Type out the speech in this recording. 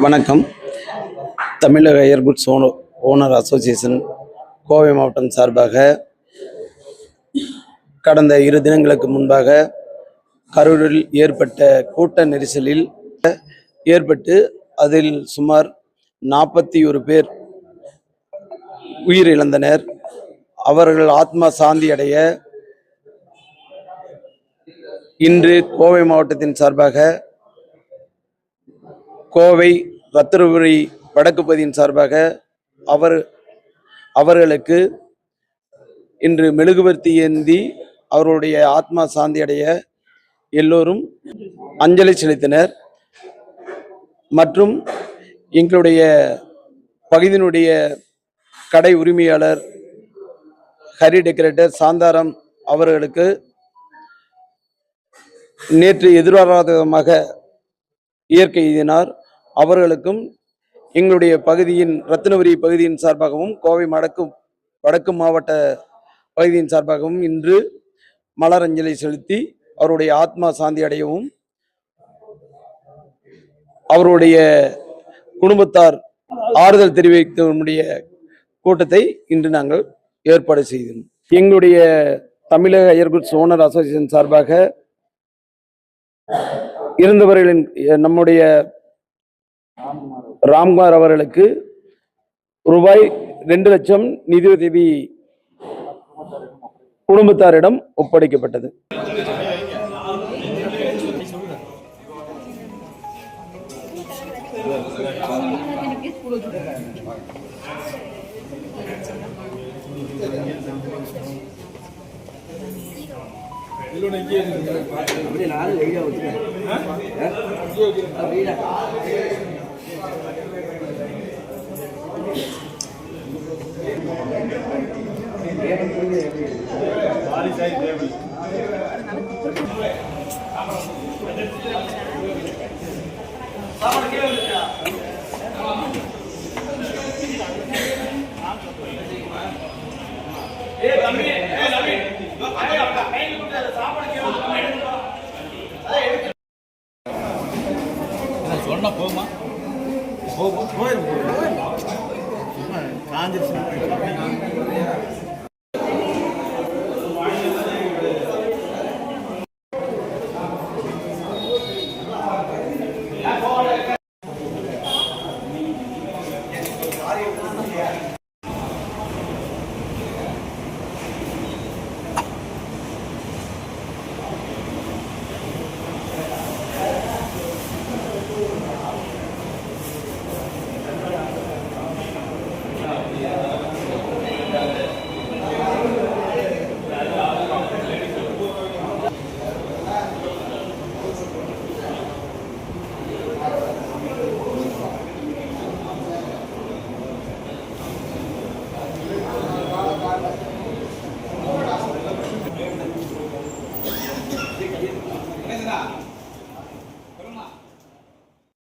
வணக்கம். தமிழக ஏர்குட்ஸ் owner association Kovai மாவட்டம் சார்பாக கடந்த 2 தினங்களுக்கு முன்பாக கரூரில் ஏற்பட்ட கூட்ட நெரிசலில் ஏற்பட்டு அதில் சுமார் 41 பேர் உயிரிழந்தனர். அவர்கள் ஆத்மா சாந்தி அடைய இன்று கோவை மாவட்டத்தின் சார்பாக கோவை ரத்தினபுரி வடக்கு பகுதியின் சார்பாக அவர்களுக்கு இன்று மெழுகுவர்த்தி ஏந்தி அவர்களுடைய ஆத்மா சாந்தி அடைய எல்லோரும் அஞ்சலி செலுத்தினர். மற்றும் எங்களுடைய பகுதியினுடைய கடை உரிமையாளர் ஹரி டெக்கரேட்டர் சாந்தாராம் அவர்களுக்கு நேற்று எதிர்பாராத விதமாக இயற்கை எய்தினார். அவர்களுக்கும் எங்களுடைய பகுதியின் ரத்தினபுரி பகுதியின் சார்பாகவும் கோவை வடக்கு மாவட்ட பகுதியின் சார்பாகவும் இன்று மலர் அஞ்சலி செலுத்தி அவருடைய ஆத்மா சாந்தி அடையவும் அவருடைய குடும்பத்தார் ஆறுதல் தெரிவிக்கக்கூடிய கூட்டத்தை இன்று நாங்கள் ஏற்பாடு செய்தோம். எங்களுடைய தமிழக ஏர்குட்ஸ் ஓனர் அசோசியேஷன் சார்பாக இருந்தவர்களின் நம்முடைய ராம்குமார் அவர்களுக்கு ரூபாய் 2 லட்சம் நிதியுதவி குடும்பத்தாரிடம் ஒப்படைக்கப்பட்டது. சொன்னா போமா போயிருக்கும் காஞ்சிருச்சு.